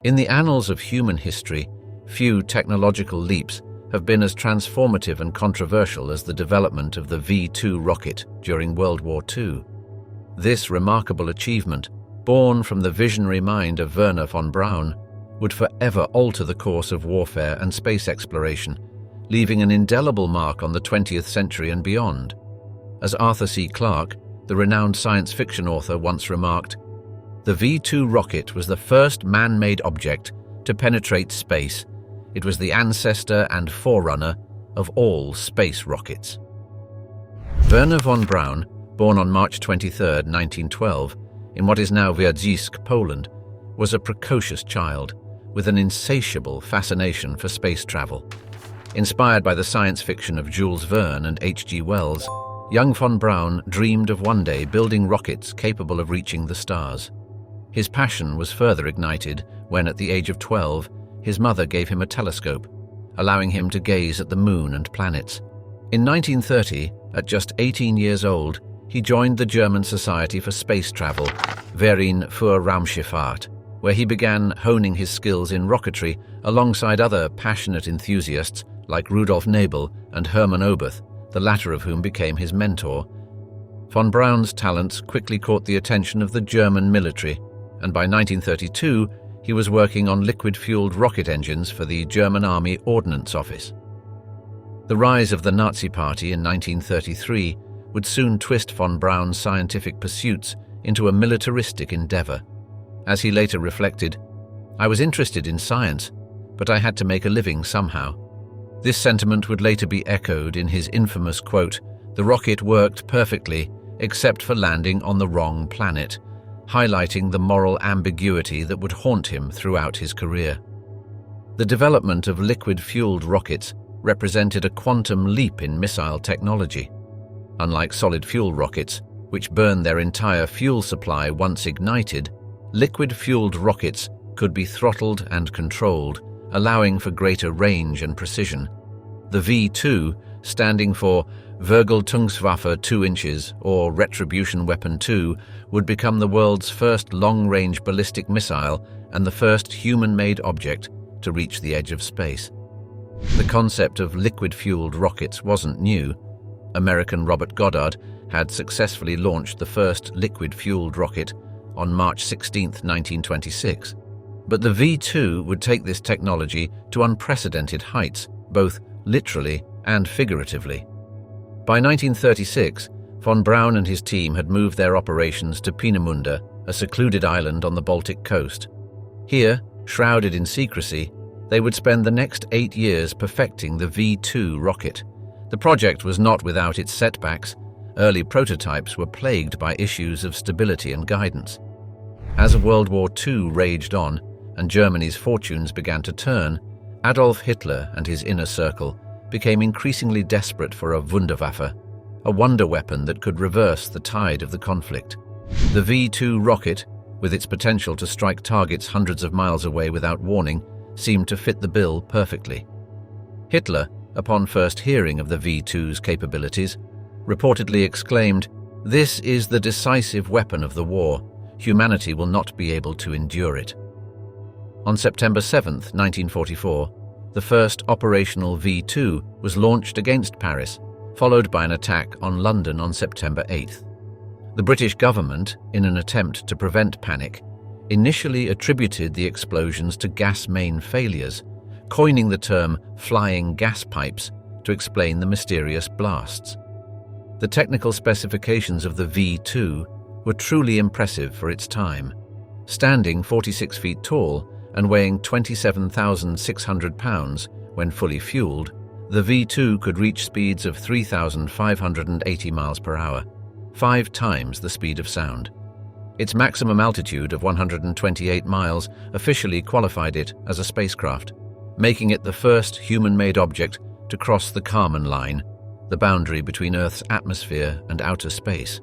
In the annals of human history, few technological leaps have been as transformative and controversial as the development of the V-2 rocket during World War II. This remarkable achievement, born from the visionary mind of Wernher von Braun, would forever alter the course of warfare and space exploration, leaving an indelible mark on the 20th century and beyond. As Arthur C. Clarke, the renowned science fiction author, once remarked, "The V-2 rocket was the first man-made object to penetrate space. It was the ancestor and forerunner of all space rockets." Wernher von Braun, born on March 23, 1912, in what is now Wierzich, Poland, was a precocious child with an insatiable fascination for space travel. Inspired by the science fiction of Jules Verne and H.G. Wells, young von Braun dreamed of one day building rockets capable of reaching the stars. His passion was further ignited when, at the age of 12, his mother gave him a telescope, allowing him to gaze at the moon and planets. In 1930, at just 18 years old, he joined the German Society for Space Travel, Verein für Raumschifffahrt, where he began honing his skills in rocketry alongside other passionate enthusiasts like Rudolf Nebel and Hermann Oberth, the latter of whom became his mentor. Von Braun's talents quickly caught the attention of the German military, and by 1932 he was working on liquid-fueled rocket engines for the German Army Ordnance Office. The rise of the Nazi Party in 1933 would soon twist von Braun's scientific pursuits into a militaristic endeavor. As he later reflected, "I was interested in science, but I had to make a living somehow." This sentiment would later be echoed in his infamous quote, "The rocket worked perfectly, except for landing on the wrong planet," highlighting the moral ambiguity that would haunt him throughout his career. The development of liquid-fueled rockets represented a quantum leap in missile technology. Unlike solid-fuel rockets, which burn their entire fuel supply once ignited, liquid-fueled rockets could be throttled and controlled, allowing for greater range and precision. The V-2, standing for Vergeltungswaffe 2 inches or Retribution Weapon 2, would become the world's first long-range ballistic missile and the first human-made object to reach the edge of space. The concept of liquid-fueled rockets wasn't new. American Robert Goddard had successfully launched the first liquid-fueled rocket on March 16, 1926. But the V-2 would take this technology to unprecedented heights, both literally and figuratively. By 1936, von Braun and his team had moved their operations to Peenemünde, a secluded island on the Baltic coast. Here, shrouded in secrecy, they would spend the next 8 years perfecting the V-2 rocket. The project was not without its setbacks. Early prototypes were plagued by issues of stability and guidance. As World War II raged on and Germany's fortunes began to turn, Adolf Hitler and his inner circle became increasingly desperate for a Wunderwaffe, a wonder weapon that could reverse the tide of the conflict. The V-2 rocket, with its potential to strike targets hundreds of miles away without warning, seemed to fit the bill perfectly. Hitler, upon first hearing of the V-2's capabilities, reportedly exclaimed, "This is the decisive weapon of the war. Humanity will not be able to endure it." On September 7, 1944, the first operational V-2 was launched against Paris, followed by an attack on London on September 8. The British government, in an attempt to prevent panic, initially attributed the explosions to gas main failures, coining the term flying gas pipes to explain the mysterious blasts. The technical specifications of the V-2 were truly impressive for its time. Standing 46 feet tall and weighing 27,600 pounds when fully fueled, the V-2 could reach speeds of 3,580 miles per hour, 5 times the speed of sound. Its maximum altitude of 128 miles officially qualified it as a spacecraft, making it the first human-made object to cross the Kármán line, the boundary between Earth's atmosphere and outer space.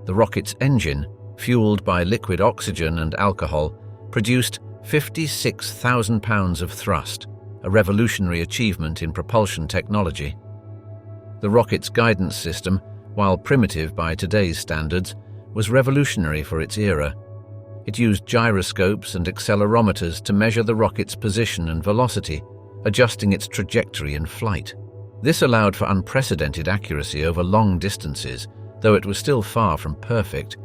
The rocket's engine, fueled by liquid oxygen and alcohol, produced 56,000 pounds of thrust, a revolutionary achievement in propulsion technology. The rocket's guidance system, while primitive by today's standards, was revolutionary for its era. It used gyroscopes and accelerometers to measure the rocket's position and velocity, adjusting its trajectory in flight. This allowed for unprecedented accuracy over long distances, though it was still far from perfect.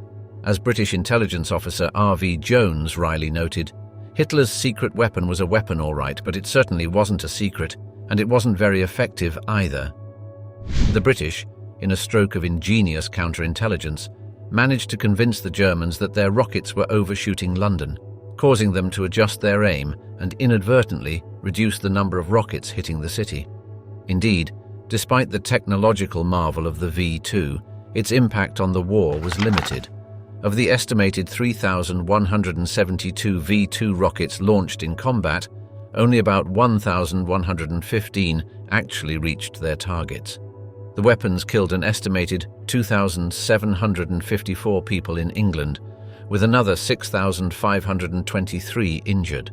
As British intelligence officer R.V. Jones wryly noted, Hitler's secret weapon was a weapon all right, but it certainly wasn't a secret, and it wasn't very effective either. The British, in a stroke of ingenious counterintelligence, managed to convince the Germans that their rockets were overshooting London, causing them to adjust their aim and inadvertently reduce the number of rockets hitting the city. Indeed, despite the technological marvel of the V-2, its impact on the war was limited. Of the estimated 3,172 V-2 rockets launched in combat, only about 1,115 actually reached their targets. The weapons killed an estimated 2,754 people in England, with another 6,523 injured.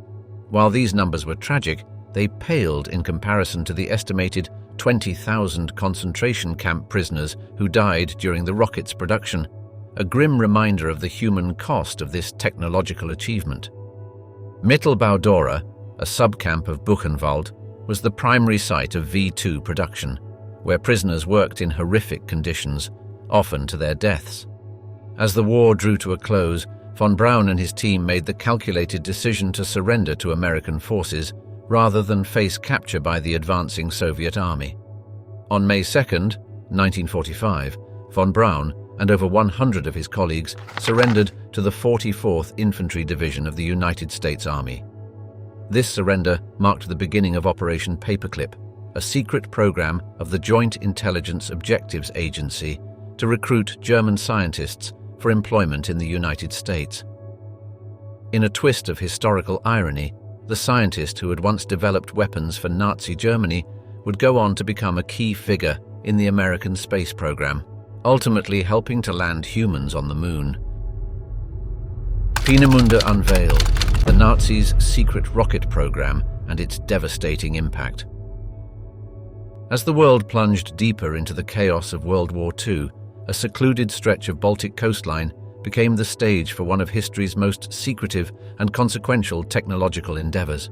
While these numbers were tragic, they paled in comparison to the estimated 20,000 concentration camp prisoners who died during the rocket's production, a grim reminder of the human cost of this technological achievement. Mittelbau-Dora, a subcamp of Buchenwald, was the primary site of V-2 production, where prisoners worked in horrific conditions, often to their deaths. As the war drew to a close, von Braun and his team made the calculated decision to surrender to American forces rather than face capture by the advancing Soviet army. On May 2, 1945, von Braun and over 100 of his colleagues surrendered to the 44th Infantry Division of the United States Army. This surrender marked the beginning of Operation Paperclip, a secret program of the Joint Intelligence Objectives Agency to recruit German scientists for employment in the United States. In a twist of historical irony, the scientist who had once developed weapons for Nazi Germany would go on to become a key figure in the American space program, ultimately helping to land humans on the moon. Peenemünde Unveiled, the Nazis' secret rocket program and its devastating impact. As the world plunged deeper into the chaos of World War II, a secluded stretch of Baltic coastline became the stage for one of history's most secretive and consequential technological endeavors.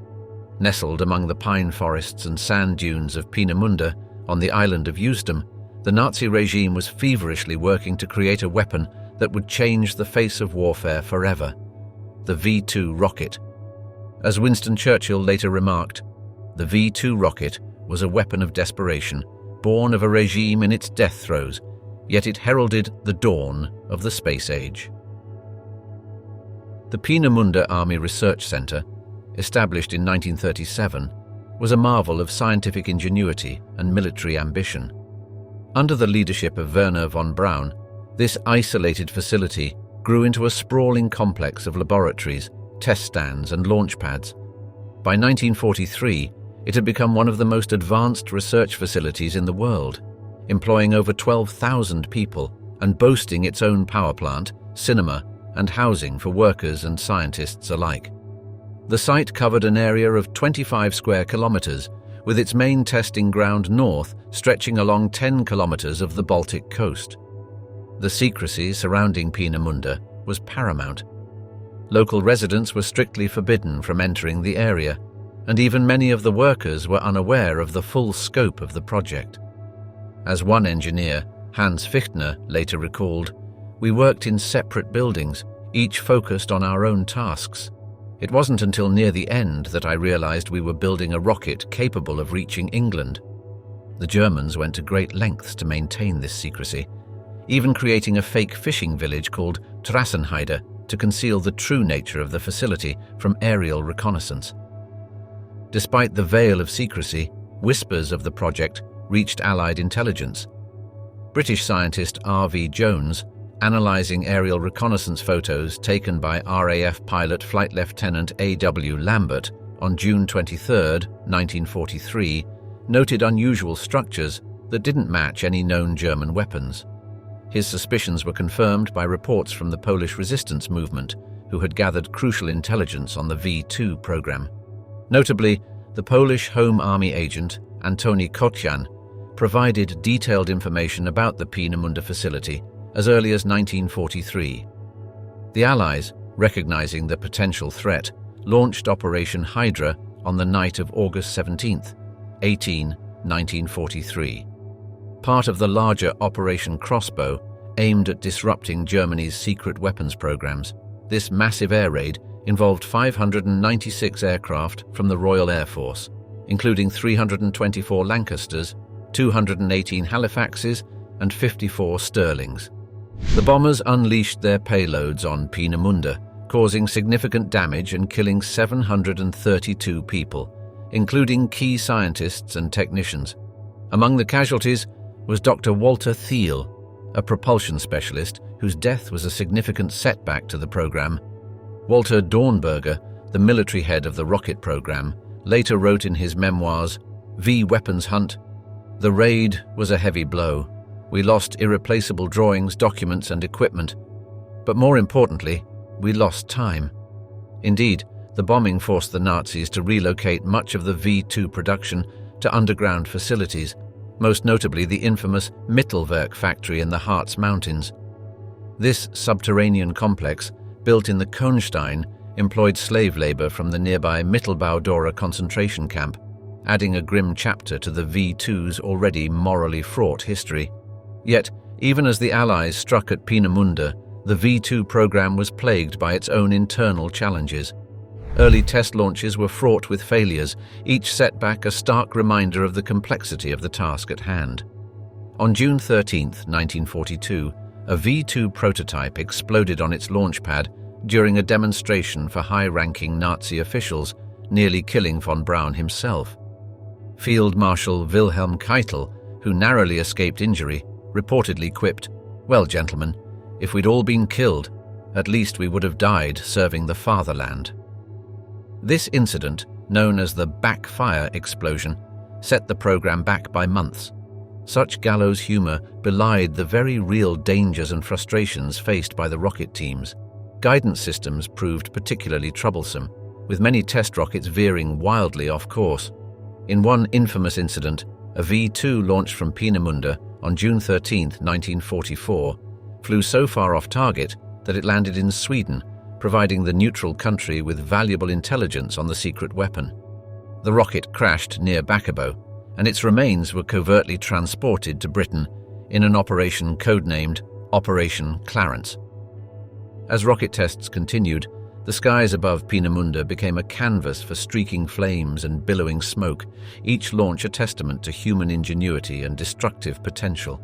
Nestled among the pine forests and sand dunes of Peenemünde on the island of Usedom, the Nazi regime was feverishly working to create a weapon that would change the face of warfare forever: the V-2 rocket. As Winston Churchill later remarked, the V-2 rocket was a weapon of desperation, born of a regime in its death throes, yet it heralded the dawn of the space age. The Peenemünde Army Research Center, established in 1937, was a marvel of scientific ingenuity and military ambition. Under the leadership of Wernher von Braun, this isolated facility grew into a sprawling complex of laboratories, test stands, and launch pads. By 1943, it had become one of the most advanced research facilities in the world, employing over 12,000 people and boasting its own power plant, cinema, and housing for workers and scientists alike. The site covered an area of 25 square kilometers, with its main testing ground north stretching along 10 kilometers of the Baltic coast. The secrecy surrounding Peenemünde was paramount. Local residents were strictly forbidden from entering the area, and even many of the workers were unaware of the full scope of the project. As one engineer, Hans Fichtner, later recalled, "We worked in separate buildings, each focused on our own tasks. It wasn't until near the end that I realized we were building a rocket capable of reaching England." The Germans went to great lengths to maintain this secrecy, even creating a fake fishing village called Trassenheide to conceal the true nature of the facility from aerial reconnaissance. Despite the veil of secrecy, whispers of the project reached Allied intelligence. British scientist R.V. Jones, analysing aerial reconnaissance photos taken by RAF pilot Flight Lieutenant A.W. Lambert on June 23, 1943, noted unusual structures that didn't match any known German weapons. His suspicions were confirmed by reports from the Polish resistance movement, who had gathered crucial intelligence on the V-2 program. Notably, the Polish Home Army agent, Antoni Kocian, provided detailed information about the Peenemünde facility as early as 1943. The Allies, recognizing the potential threat, launched Operation Hydra on the night of August 17, 1943. Part of the larger Operation Crossbow, aimed at disrupting Germany's secret weapons programs, this massive air raid involved 596 aircraft from the Royal Air Force, including 324 Lancasters, 218 Halifaxes, and 54 Stirlings. The bombers unleashed their payloads on Peenemünde, causing significant damage and killing 732 people, including key scientists and technicians. Among the casualties was Dr. Walter Thiel, a propulsion specialist whose death was a significant setback to the program. Walter Dornberger, the military head of the rocket program, later wrote in his memoirs, V Weapons Hunt, "The raid was a heavy blow. We lost irreplaceable drawings, documents, and equipment. But more importantly, we lost time." Indeed, the bombing forced the Nazis to relocate much of the V2 production to underground facilities, most notably the infamous Mittelwerk factory in the Harz Mountains. This subterranean complex, built in the Kohnstein, employed slave labor from the nearby Mittelbau-Dora concentration camp, adding a grim chapter to the V2's already morally fraught history. Yet, even as the Allies struck at Peenemünde, the V2 program was plagued by its own internal challenges. Early test launches were fraught with failures, each setback a stark reminder of the complexity of the task at hand. On June 13, 1942, a V2 prototype exploded on its launch pad during a demonstration for high-ranking Nazi officials, nearly killing von Braun himself. Field Marshal Wilhelm Keitel, who narrowly escaped injury, reportedly quipped, "Well, gentlemen, if we'd all been killed, at least we would have died serving the fatherland." This incident, known as the backfire explosion, set the program back by months. Such gallows humor belied the very real dangers and frustrations faced by the rocket teams. Guidance systems proved particularly troublesome, with many test rockets veering wildly off course. In one infamous incident, a V2 launched from Peenemünde on June 13, 1944, flew so far off target that it landed in Sweden, providing the neutral country with valuable intelligence on the secret weapon. The rocket crashed near Backabo, and its remains were covertly transported to Britain in an operation codenamed Operation Clarence. As rocket tests continued, the skies above Peenemünde became a canvas for streaking flames and billowing smoke, each launch a testament to human ingenuity and destructive potential.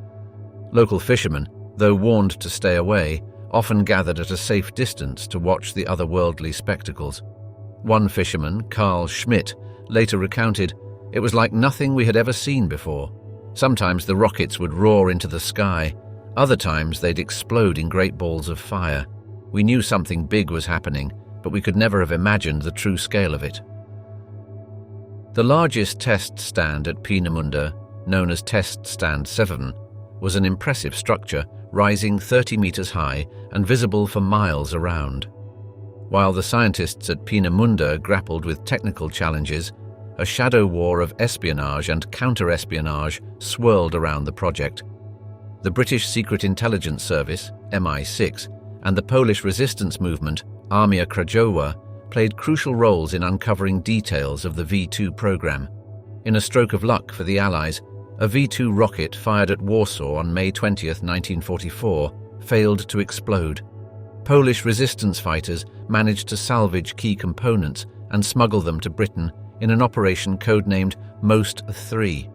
Local fishermen, though warned to stay away, often gathered at a safe distance to watch the otherworldly spectacles. One fisherman, Carl Schmidt, later recounted, "It was like nothing we had ever seen before. Sometimes the rockets would roar into the sky, other times they'd explode in great balls of fire. We knew something big was happening, but we could never have imagined the true scale of it." The largest test stand at Peenemünde, known as Test Stand 7, was an impressive structure rising 30 meters high and visible for miles around. While the scientists at Peenemünde grappled with technical challenges, a shadow war of espionage and counter-espionage swirled around the project. The British Secret Intelligence Service, MI6, and the Polish resistance movement, Armia Krajowa, played crucial roles in uncovering details of the V2 program. In a stroke of luck for the Allies, a V2 rocket fired at Warsaw on May 20, 1944, failed to explode. Polish resistance fighters managed to salvage key components and smuggle them to Britain in an operation codenamed Most 3.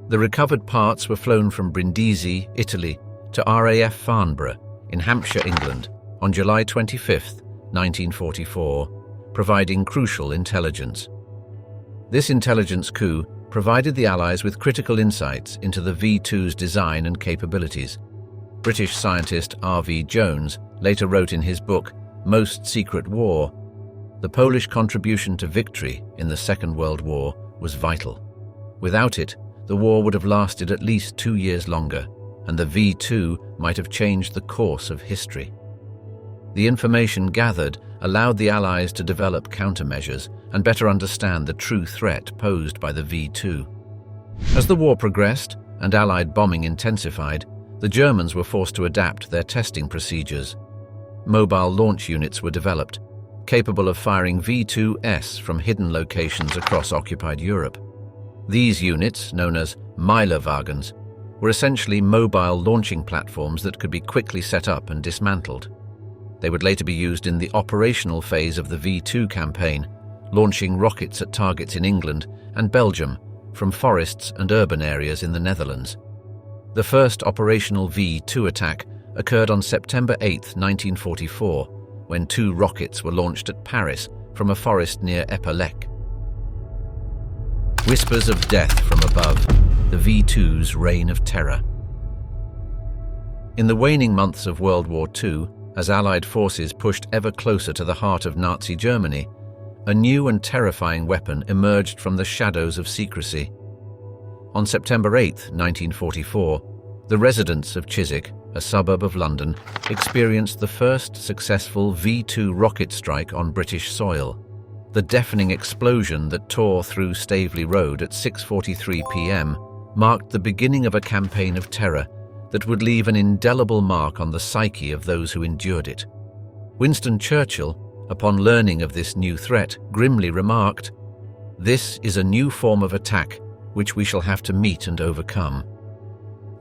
The recovered parts were flown from Brindisi, Italy, to RAF Farnborough in Hampshire, England, on July 25, 1944, providing crucial intelligence. This intelligence coup provided the Allies with critical insights into the V2's design and capabilities. British scientist R.V. Jones later wrote in his book, Most Secret War, "The Polish contribution to victory in the Second World War was vital. Without it, the war would have lasted at least 2 years longer, and the V2 might have changed the course of history." The information gathered allowed the Allies to develop countermeasures and better understand the true threat posed by the V2. As the war progressed and Allied bombing intensified, the Germans were forced to adapt their testing procedures. mobile launch units were developed, capable of firing V-2S from hidden locations across occupied Europe. These units, known as Meilerwagens, were essentially mobile launching platforms that could be quickly set up and dismantled. They would later be used in the operational phase of the V2 campaign, launching rockets at targets in England and Belgium from forests and urban areas in the Netherlands. The first operational V2 attack occurred on September 8, 1944, when 2 rockets were launched at Paris from a forest near Epelec. Whispers of death from above, the V2's reign of terror. In the waning months of World War II, as Allied forces pushed ever closer to the heart of Nazi Germany, a new and terrifying weapon emerged from the shadows of secrecy. On September 8, 1944, the residents of Chiswick, a suburb of London, experienced the first successful V2 rocket strike on British soil. The deafening explosion that tore through Staveley Road at 6:43 p.m. marked the beginning of a campaign of terror that would leave an indelible mark on the psyche of those who endured it. Winston Churchill, upon learning of this new threat, grimly remarked, "This is a new form of attack which we shall have to meet and overcome."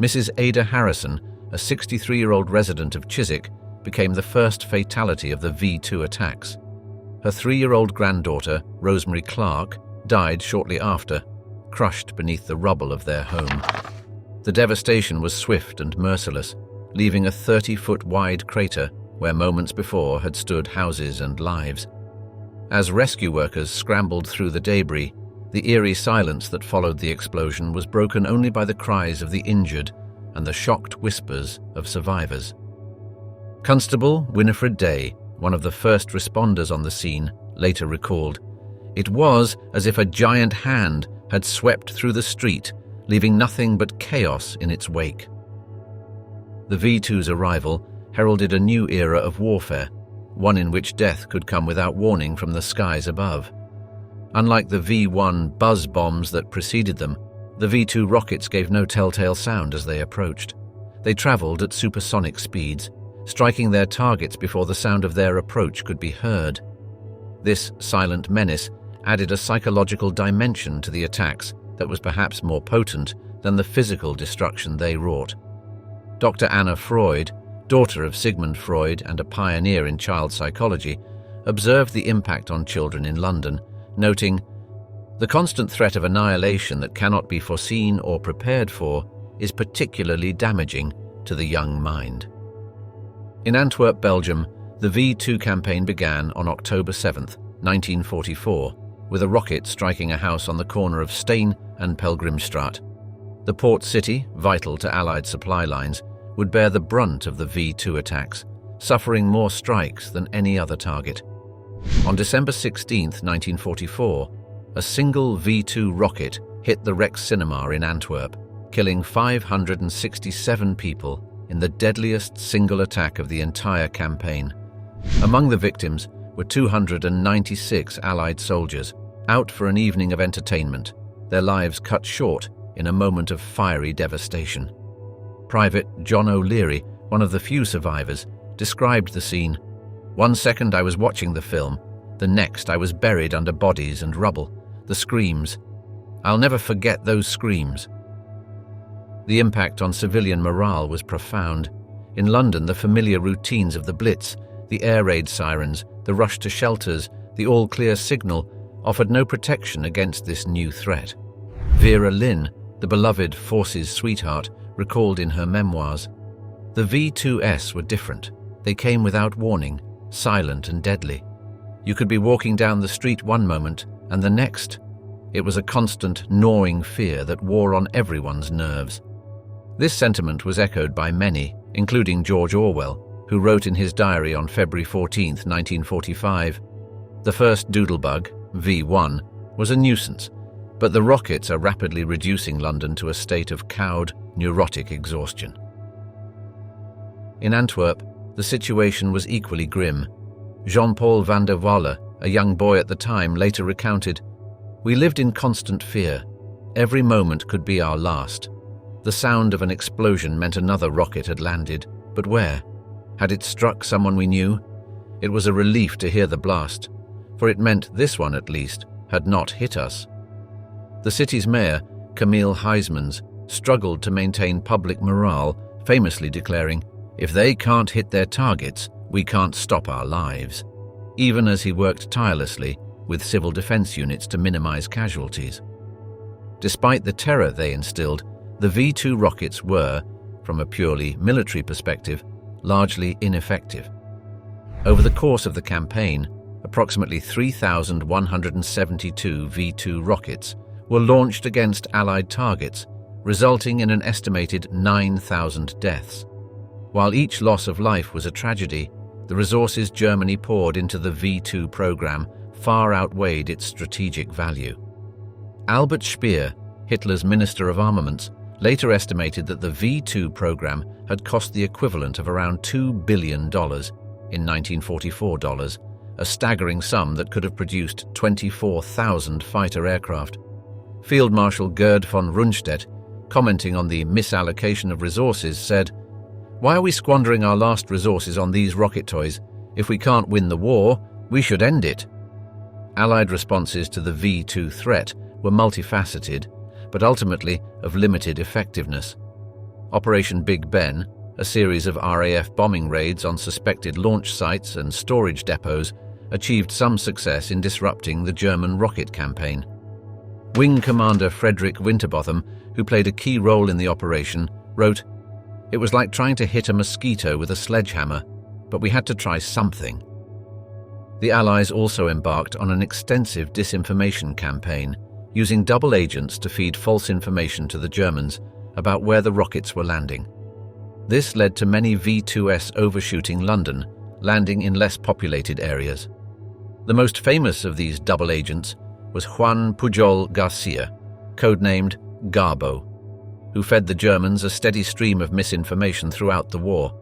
Mrs. Ada Harrison, a 63-year-old resident of Chiswick, became the first fatality of the V2 attacks. Her 3-year-old granddaughter, Rosemary Clarke, died shortly after, crushed beneath the rubble of their home. The devastation was swift and merciless, leaving a 30-foot-wide crater where moments before had stood houses and lives. As rescue workers scrambled through the debris, the eerie silence that followed the explosion was broken only by the cries of the injured and the shocked whispers of survivors. Constable Winifred Day, one of the first responders on the scene, later recalled, "It was as if a giant hand had swept through the street, leaving nothing but chaos in its wake." The V2's arrival heralded a new era of warfare, one in which death could come without warning from the skies above. Unlike the V1 buzz bombs that preceded them, the V2 rockets gave no telltale sound as they approached. They traveled at supersonic speeds, striking their targets before the sound of their approach could be heard. This silent menace added a psychological dimension to the attacks that was perhaps more potent than the physical destruction they wrought. Dr. Anna Freud, daughter of Sigmund Freud and a pioneer in child psychology, observed the impact on children in London, noting, "The constant threat of annihilation that cannot be foreseen or prepared for is particularly damaging to the young mind." In Antwerp, Belgium, the V2 campaign began on October 7, 1944, with a rocket striking a house on the corner of Steen and Pelgrimstraat. The port city, vital to Allied supply lines, would bear the brunt of the V2 attacks, suffering more strikes than any other target. On December 16, 1944, a single V2 rocket hit the Rex Cinema in Antwerp, killing 567 people in the deadliest single attack of the entire campaign. Among the victims were 296 Allied soldiers, out for an evening of entertainment, their lives cut short in a moment of fiery devastation. Private John O'Leary, one of the few survivors, described the scene. "One second I was watching the film, the next I was buried under bodies and rubble. The screams. I'll never forget those screams." The impact on civilian morale was profound. In London, the familiar routines of the Blitz, the air raid sirens, the rush to shelters, the all-clear signal offered no protection against this new threat. Vera Lynn, the beloved Forces sweetheart, recalled in her memoirs, "The V2S were different. They came without warning, silent and deadly. You could be walking down the street one moment, and the next, it was a constant gnawing fear that wore on everyone's nerves." This sentiment was echoed by many, including George Orwell, who wrote in his diary on February 14, 1945, "The first doodlebug, V1, was a nuisance, but the rockets are rapidly reducing London to a state of cowed, neurotic exhaustion." In Antwerp, the situation was equally grim. Jean-Paul van der Walle, a young boy at the time, later recounted, "We lived in constant fear. Every moment could be our last. The sound of an explosion meant another rocket had landed, but where? Had it struck someone we knew? It was a relief to hear the blast, for it meant this one, at least, had not hit us. The city's mayor, Camille Huysmans, struggled to maintain public morale, famously declaring, "If they can't hit their targets, we can't stop our lives," even as he worked tirelessly with civil defense units to minimize casualties. Despite the terror they instilled, the V-2 rockets were, from a purely military perspective, largely ineffective. Over the course of the campaign, approximately 3,172 V-2 rockets were launched against Allied targets, resulting in an estimated 9,000 deaths. While each loss of life was a tragedy, the resources Germany poured into the V-2 program far outweighed its strategic value. Albert Speer, Hitler's Minister of Armaments, later estimated that the V-2 program had cost the equivalent of around $2 billion in 1944 dollars, a staggering sum that could have produced 24,000 fighter aircraft. Field Marshal Gerd von Rundstedt, commenting on the misallocation of resources, said, "Why are we squandering our last resources on these rocket toys? If we can't win the war, we should end it." Allied responses to the V-2 threat were multifaceted, but ultimately of limited effectiveness. Operation Big Ben, a series of RAF bombing raids on suspected launch sites and storage depots, achieved some success in disrupting the German rocket campaign. Wing Commander Frederick Winterbotham, who played a key role in the operation, wrote, "It was like trying to hit a mosquito with a sledgehammer, but we had to try something." The Allies also embarked on an extensive disinformation campaign, using double agents to feed false information to the Germans about where the rockets were landing. This led to many V-2s overshooting London, landing in less populated areas. The most famous of these double agents was Juan Pujol Garcia, codenamed Garbo, who fed the Germans a steady stream of misinformation throughout the war.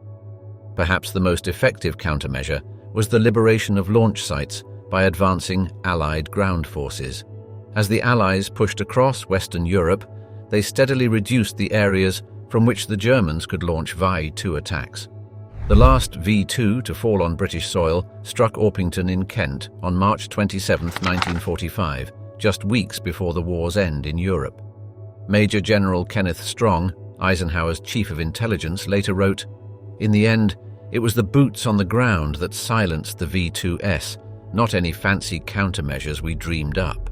Perhaps the most effective countermeasure was the liberation of launch sites by advancing Allied ground forces. As the Allies pushed across Western Europe, they steadily reduced the areas from which the Germans could launch V-2 attacks. The last V-2 to fall on British soil struck Orpington in Kent on March 27, 1945, just weeks before the war's end in Europe. Major General Kenneth Strong, Eisenhower's chief of intelligence, later wrote, "In the end, it was the boots on the ground that silenced the V-2s, not any fancy countermeasures we dreamed up."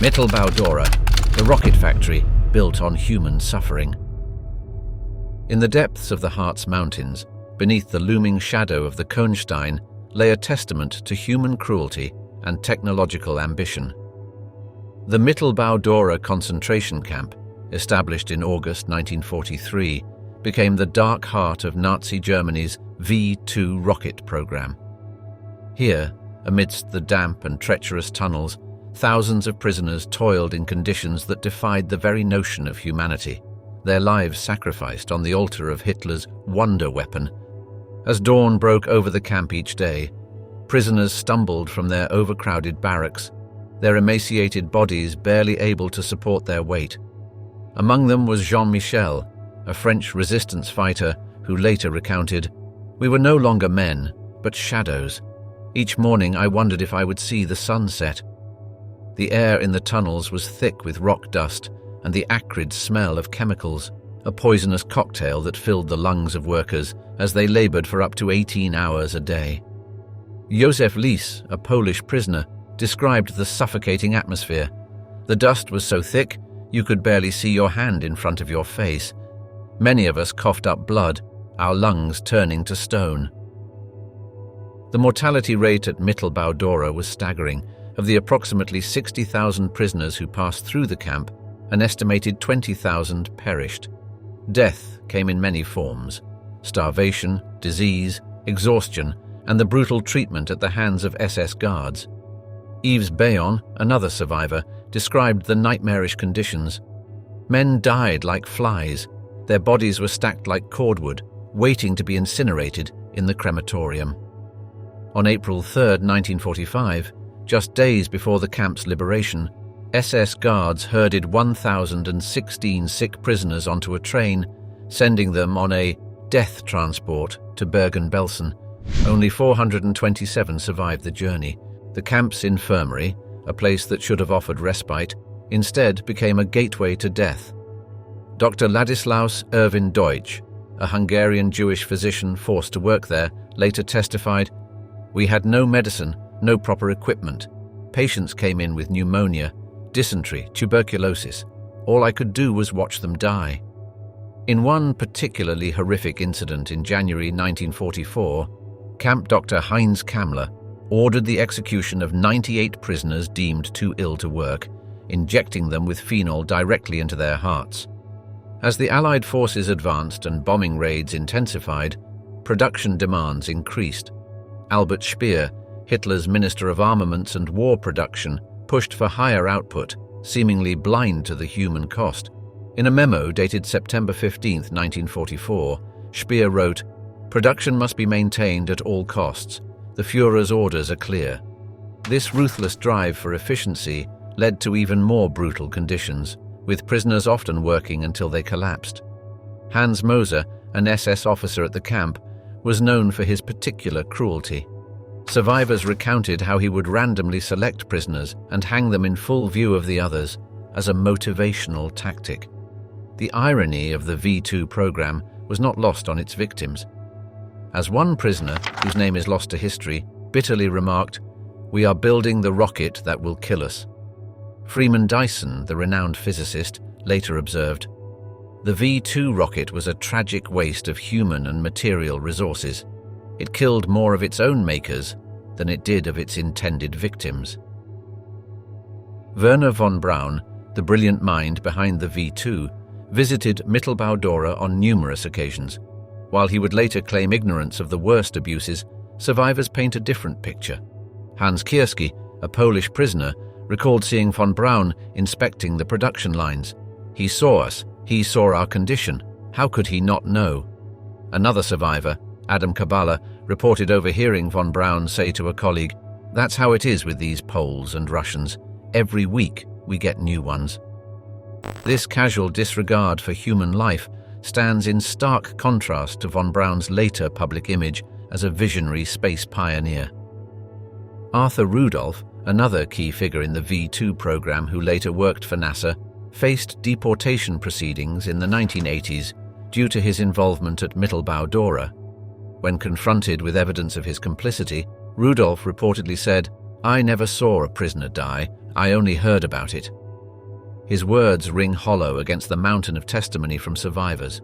Mittelbau-Dora, the rocket factory built on human suffering. In the depths of the Harz Mountains, beneath the looming shadow of the Kohnstein, lay a testament to human cruelty and technological ambition. The Mittelbau-Dora concentration camp, established in August 1943, became the dark heart of Nazi Germany's V-2 rocket program. Here, amidst the damp and treacherous tunnels, thousands of prisoners toiled in conditions that defied the very notion of humanity, their lives sacrificed on the altar of Hitler's wonder weapon. As dawn broke over the camp each day, prisoners stumbled from their overcrowded barracks, their emaciated bodies barely able to support their weight. Among them was Jean-Michel, a French resistance fighter who later recounted, "We were no longer men, but shadows. Each morning I wondered if I would see the sun set." The air in the tunnels was thick with rock dust and the acrid smell of chemicals, a poisonous cocktail that filled the lungs of workers as they labored for up to 18 hours a day. Józef Lis, a Polish prisoner, described the suffocating atmosphere. The dust was so thick you could barely see your hand in front of your face. Many of us coughed up blood, our lungs turning to stone. The mortality rate at Mittelbau-Dora was staggering. Of the approximately 60,000 prisoners who passed through the camp, an estimated 20,000 perished. Death came in many forms: starvation, disease, exhaustion, and the brutal treatment at the hands of SS guards. Yves Bayon, another survivor, described the nightmarish conditions. Men died like flies. Their bodies were stacked like cordwood, waiting to be incinerated in the crematorium. On April 3, 1945, just days before the camp's liberation, SS guards herded 1,016 sick prisoners onto a train, sending them on a death transport to Bergen-Belsen. Only 427 survived the journey. The camp's infirmary, a place that should have offered respite, instead became a gateway to death. Dr. Ladislaus Erwin Deutsch, a Hungarian Jewish physician forced to work there, later testified, "We had no medicine, no proper equipment. Patients came in with pneumonia, dysentery, tuberculosis. All I could do was watch them die." In one particularly horrific incident in January 1944, Camp Dr. Heinz Kammler ordered the execution of 98 prisoners deemed too ill to work, injecting them with phenol directly into their hearts. As the Allied forces advanced and bombing raids intensified, production demands increased. Albert Speer, Hitler's Minister of Armaments and War Production, pushed for higher output, seemingly blind to the human cost. In a memo dated September 15, 1944, Speer wrote, "Production must be maintained at all costs. The Führer's orders are clear." This ruthless drive for efficiency led to even more brutal conditions, with prisoners often working until they collapsed. Hans Moser, an SS officer at the camp, was known for his particular cruelty. Survivors recounted how he would randomly select prisoners and hang them in full view of the others as a motivational tactic. The irony of the V2 program was not lost on its victims. As one prisoner, whose name is lost to history, bitterly remarked, "We are building the rocket that will kill us." Freeman Dyson, the renowned physicist, later observed, "The V2 rocket was a tragic waste of human and material resources. It killed more of its own makers than it did of its intended victims." Wernher von Braun, the brilliant mind behind the V2, visited Mittelbau-Dora on numerous occasions. While he would later claim ignorance of the worst abuses, survivors paint a different picture. Hans Kierski, a Polish prisoner, recalled seeing von Braun inspecting the production lines. "He saw us, he saw our condition. How could he not know?" Another survivor, Adam Kabala, reported overhearing von Braun say to a colleague, "That's how it is with these Poles and Russians. Every week we get new ones." This casual disregard for human life stands in stark contrast to von Braun's later public image as a visionary space pioneer. Arthur Rudolph, another key figure in the V2 program who later worked for NASA, faced deportation proceedings in the 1980s due to his involvement at Mittelbau-Dora. When confronted with evidence of his complicity, Rudolph reportedly said, "I never saw a prisoner die, I only heard about it." His words ring hollow against the mountain of testimony from survivors.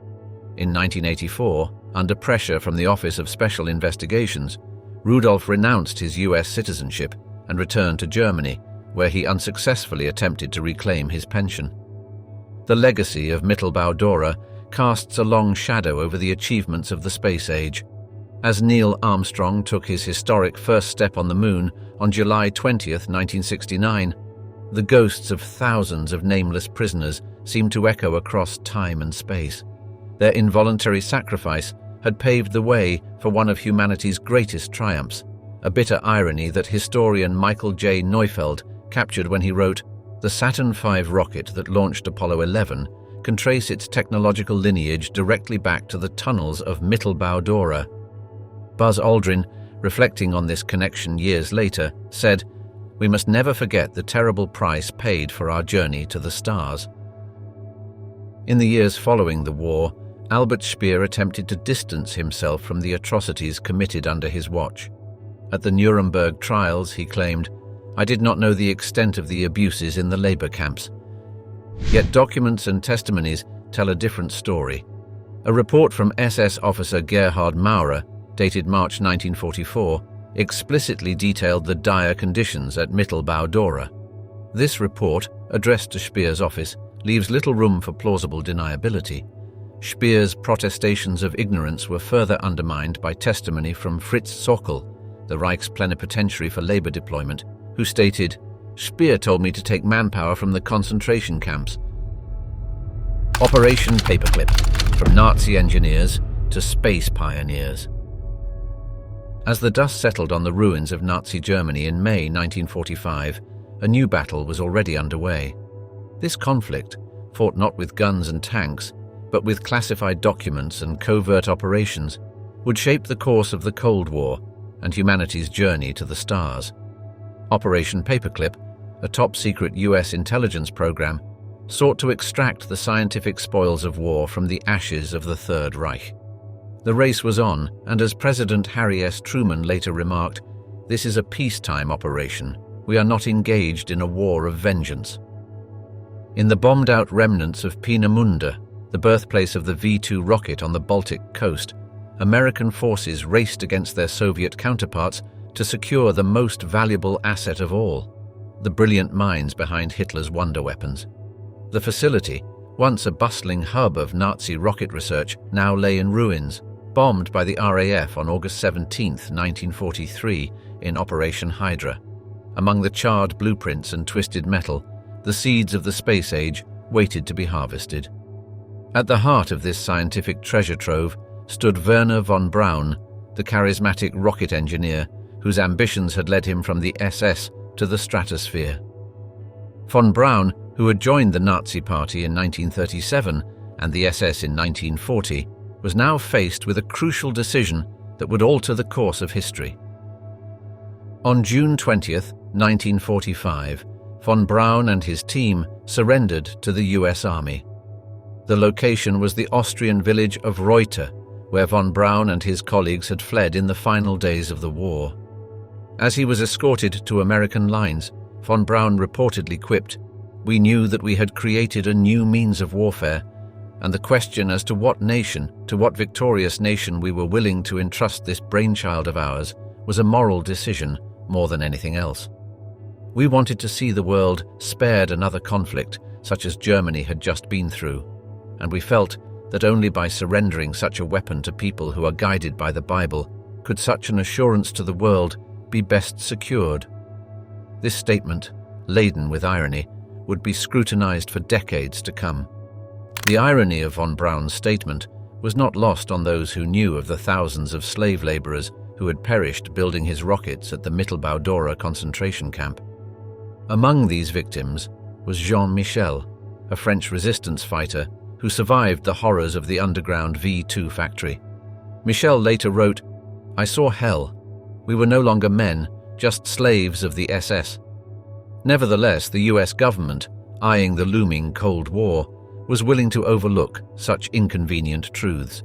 In 1984, under pressure from the Office of Special Investigations, Rudolph renounced his US citizenship and returned to Germany, where he unsuccessfully attempted to reclaim his pension. The legacy of Mittelbau-Dora casts a long shadow over the achievements of the space age. As Neil Armstrong took his historic first step on the moon on July 20, 1969, the ghosts of thousands of nameless prisoners seemed to echo across time and space. Their involuntary sacrifice had paved the way for one of humanity's greatest triumphs, a bitter irony that historian Michael J. Neufeld captured when he wrote, "The Saturn V rocket that launched Apollo 11 can trace its technological lineage directly back to the tunnels of Mittelbau-Dora." Buzz Aldrin, reflecting on this connection years later, said, "We must never forget the terrible price paid for our journey to the stars." In the years following the war, Albert Speer attempted to distance himself from the atrocities committed under his watch. At the Nuremberg trials, he claimed, "I did not know the extent of the abuses in the labor camps." Yet documents and testimonies tell a different story. A report from SS officer Gerhard Maurer, dated March 1944, explicitly detailed the dire conditions at Mittelbau-Dora. This report, addressed to Speer's office, leaves little room for plausible deniability. Speer's protestations of ignorance were further undermined by testimony from Fritz Sockel, the Reich's plenipotentiary for labor deployment, who stated, "Speer told me to take manpower from the concentration camps." Operation Paperclip, from Nazi engineers to space pioneers. As the dust settled on the ruins of Nazi Germany in May 1945, a new battle was already underway. This conflict, fought not with guns and tanks, but with classified documents and covert operations, would shape the course of the Cold War and humanity's journey to the stars. Operation Paperclip, a top-secret US intelligence program, sought to extract the scientific spoils of war from the ashes of the Third Reich. The race was on, and as President Harry S. Truman later remarked, "This is a peacetime operation. We are not engaged in a war of vengeance." In the bombed-out remnants of Peenemünde, the birthplace of the V-2 rocket on the Baltic coast, American forces raced against their Soviet counterparts to secure the most valuable asset of all, the brilliant minds behind Hitler's wonder weapons. The facility, once a bustling hub of Nazi rocket research, now lay in ruins, bombed by the RAF on August 17, 1943, in Operation Hydra. Among the charred blueprints and twisted metal, the seeds of the space age waited to be harvested. At the heart of this scientific treasure trove stood Wernher von Braun, the charismatic rocket engineer whose ambitions had led him from the SS to the stratosphere. Von Braun, who had joined the Nazi Party in 1937 and the SS in 1940, was now faced with a crucial decision that would alter the course of history. On June 20, 1945, von Braun and his team surrendered to the US Army. The location was the Austrian village of Reuter, where von Braun and his colleagues had fled in the final days of the war. As he was escorted to American lines, von Braun reportedly quipped, "We knew that we had created a new means of warfare, and the question as to what victorious nation we were willing to entrust this brainchild of ours was a moral decision more than anything else. We wanted to see the world spared another conflict such as Germany had just been through, and we felt that only by surrendering such a weapon to people who are guided by the Bible could such an assurance to the world be best secured." This statement, laden with irony, would be scrutinized for decades to come. The irony of von Braun's statement was not lost on those who knew of the thousands of slave laborers who had perished building his rockets at the Mittelbau-Dora concentration camp. Among these victims was Jean Michel, a French resistance fighter who survived the horrors of the underground V2 factory. Michel later wrote, "I saw hell. We were no longer men, just slaves of the SS." Nevertheless, the US government, eyeing the looming Cold War, was willing to overlook such inconvenient truths.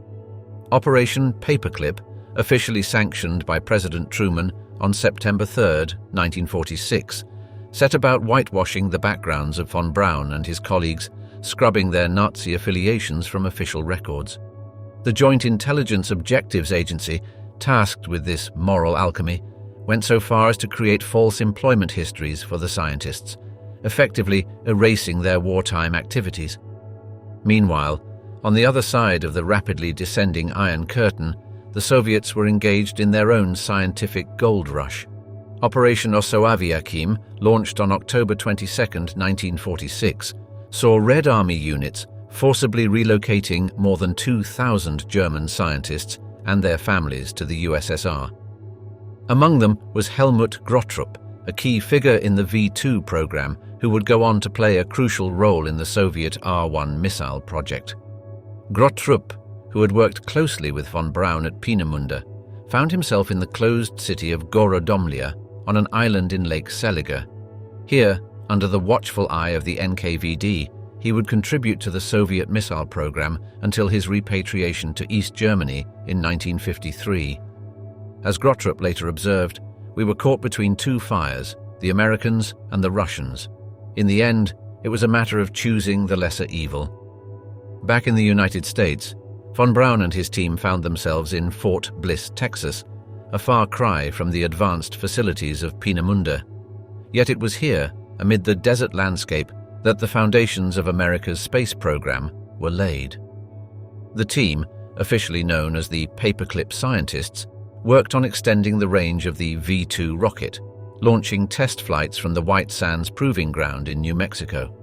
Operation Paperclip, officially sanctioned by President Truman on September 3, 1946, set about whitewashing the backgrounds of von Braun and his colleagues, scrubbing their Nazi affiliations from official records. The Joint Intelligence Objectives Agency, tasked with this moral alchemy, went so far as to create false employment histories for the scientists, effectively erasing their wartime activities. Meanwhile, on the other side of the rapidly descending Iron Curtain, the Soviets were engaged in their own scientific gold rush. Operation Osoaviakhim, launched on October 22, 1946, saw Red Army units forcibly relocating more than 2,000 German scientists and their families to the USSR. Among them was Helmut Grottrup, a key figure in the V2 program who would go on to play a crucial role in the Soviet R-1 missile project. Grottrup, who had worked closely with von Braun at Peenemünde, found himself in the closed city of Gorodomlia on an island in Lake Seliger. Here, under the watchful eye of the NKVD, he would contribute to the Soviet missile program until his repatriation to East Germany in 1953. As Grottrup later observed, "We were caught between two fires, the Americans and the Russians. In the end, it was a matter of choosing the lesser evil." Back in the United States, von Braun and his team found themselves in Fort Bliss, Texas, a far cry from the advanced facilities of Peenemünde. Yet it was here, amid the desert landscape, that the foundations of America's space program were laid. The team, officially known as the Paperclip scientists, worked on extending the range of the V2 rocket, launching test flights from the White Sands Proving Ground in New Mexico.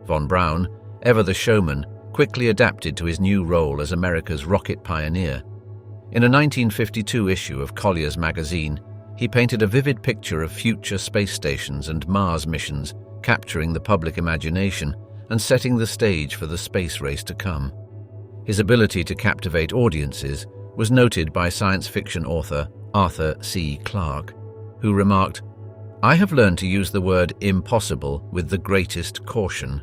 Von Braun, ever the showman, quickly adapted to his new role as America's rocket pioneer. In a 1952 issue of Collier's magazine, he painted a vivid picture of future space stations and Mars missions, capturing the public imagination and setting the stage for the space race to come. His ability to captivate audiences was noted by science fiction author Arthur C. Clarke, who remarked, "I have learned to use the word impossible with the greatest caution."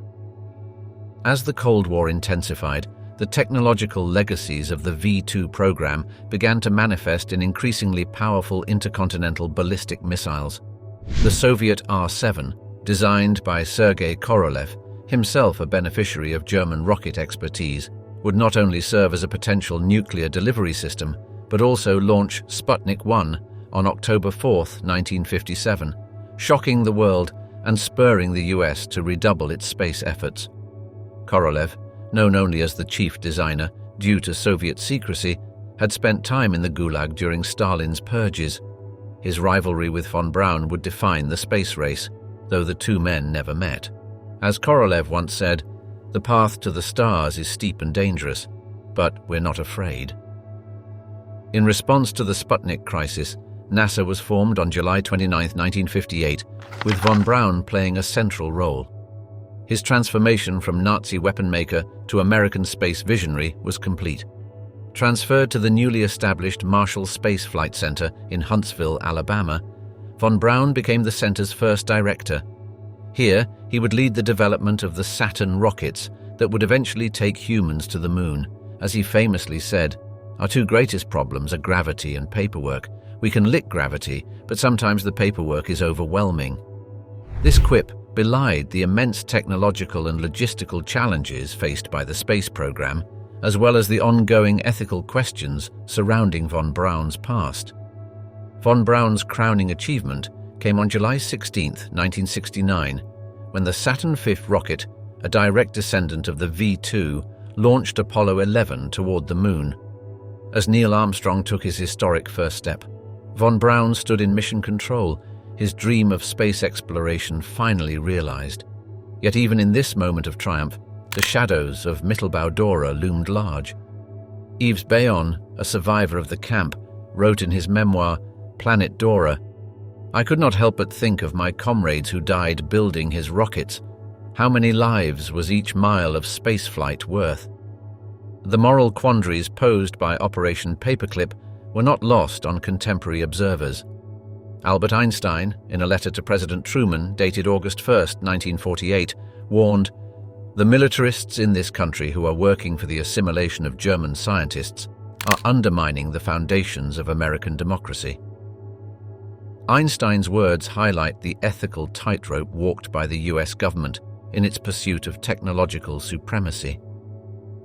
As the Cold War intensified, the technological legacies of the V-2 program began to manifest in increasingly powerful intercontinental ballistic missiles. The Soviet R-7, designed by Sergei Korolev, himself a beneficiary of German rocket expertise, would not only serve as a potential nuclear delivery system, but also launch Sputnik 1 on October 4, 1957, shocking the world and spurring the US to redouble its space efforts. Korolev, known only as the chief designer due to Soviet secrecy, had spent time in the Gulag during Stalin's purges. His rivalry with von Braun would define the space race, though the two men never met. As Korolev once said, "The path to the stars is steep and dangerous, but we're not afraid." In response to the Sputnik crisis, NASA was formed on July 29, 1958, with von Braun playing a central role. His transformation from Nazi weapon maker to American space visionary was complete. Transferred to the newly established Marshall Space Flight Center in Huntsville, Alabama, von Braun became the center's first director. Here, he would lead the development of the Saturn rockets that would eventually take humans to the moon. As he famously said, "Our two greatest problems are gravity and paperwork. We can lick gravity, but sometimes the paperwork is overwhelming." This quip belied the immense technological and logistical challenges faced by the space program, as well as the ongoing ethical questions surrounding von Braun's past. Von Braun's crowning achievement came on July 16, 1969, when the Saturn V rocket, a direct descendant of the V-2, launched Apollo 11 toward the moon. As Neil Armstrong took his historic first step, von Braun stood in mission control, his dream of space exploration finally realized. Yet even in this moment of triumph, the shadows of Mittelbau-Dora loomed large. Yves Bayon, a survivor of the camp, wrote in his memoir, Planet Dora, "I could not help but think of my comrades who died building his rockets. How many lives was each mile of spaceflight worth?" The moral quandaries posed by Operation Paperclip were not lost on contemporary observers. Albert Einstein, in a letter to President Truman dated August 1, 1948, warned, "The militarists in this country who are working for the assimilation of German scientists are undermining the foundations of American democracy." Einstein's words highlight the ethical tightrope walked by the US government in its pursuit of technological supremacy.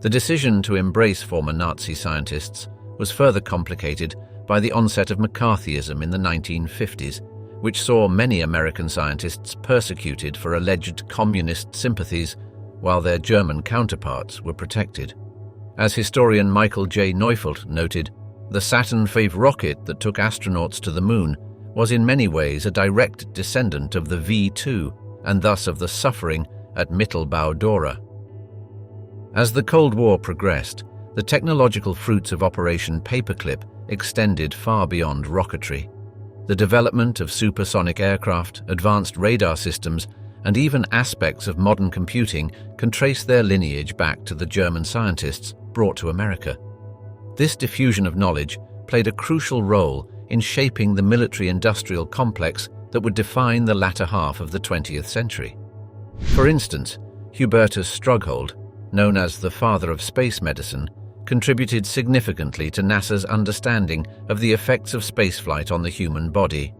The decision to embrace former Nazi scientists was further complicated by the onset of McCarthyism in the 1950s, which saw many American scientists persecuted for alleged communist sympathies, while their German counterparts were protected. As historian Michael J. Neufeld noted, the Saturn V rocket that took astronauts to the moon was in many ways a direct descendant of the V-2 and thus of the suffering at Mittelbau-Dora. As the Cold War progressed, the technological fruits of Operation Paperclip extended far beyond rocketry. The development of supersonic aircraft, advanced radar systems, and even aspects of modern computing can trace their lineage back to the German scientists brought to America. This diffusion of knowledge played a crucial role in shaping the military-industrial complex that would define the latter half of the 20th century. For instance, Hubertus Strughold, known as the father of space medicine, contributed significantly to NASA's understanding of the effects of spaceflight on the human body,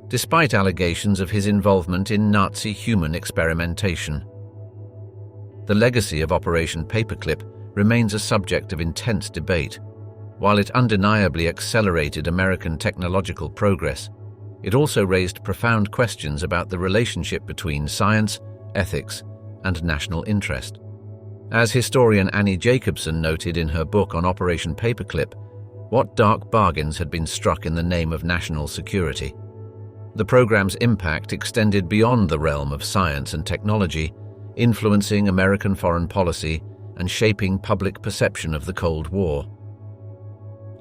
despite allegations of his involvement in Nazi human experimentation. The legacy of Operation Paperclip remains a subject of intense debate. While it undeniably accelerated American technological progress, it also raised profound questions about the relationship between science, ethics, and national interest. As historian Annie Jacobson noted in her book on Operation Paperclip, what dark bargains had been struck in the name of national security. The program's impact extended beyond the realm of science and technology, influencing American foreign policy and shaping public perception of the Cold War.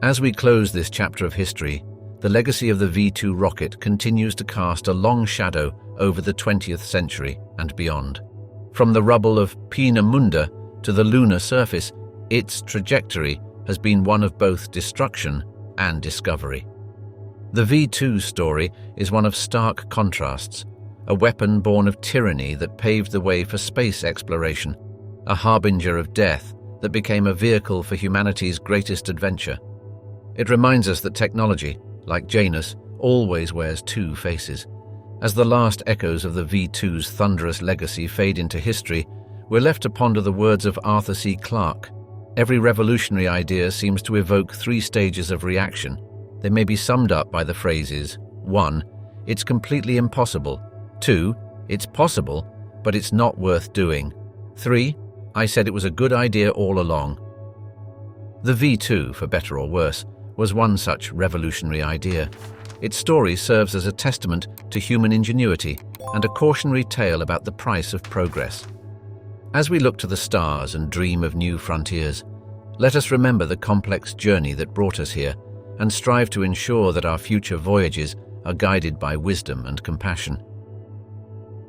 As we close this chapter of history, the legacy of the V-2 rocket continues to cast a long shadow over the 20th century and beyond. From the rubble of Peenemünde to the lunar surface, its trajectory has been one of both destruction and discovery. The V2 story is one of stark contrasts, a weapon born of tyranny that paved the way for space exploration, a harbinger of death that became a vehicle for humanity's greatest adventure. It reminds us that technology, like Janus, always wears two faces. As the last echoes of the V2's thunderous legacy fade into history, we're left to ponder the words of Arthur C. Clarke. Every revolutionary idea seems to evoke three stages of reaction. They may be summed up by the phrases: 1. It's completely impossible. 2. It's possible, but it's not worth doing. 3. I said it was a good idea all along. The V2, for better or worse, was one such revolutionary idea. Its story serves as a testament to human ingenuity and a cautionary tale about the price of progress. As we look to the stars and dream of new frontiers, let us remember the complex journey that brought us here and strive to ensure that our future voyages are guided by wisdom and compassion.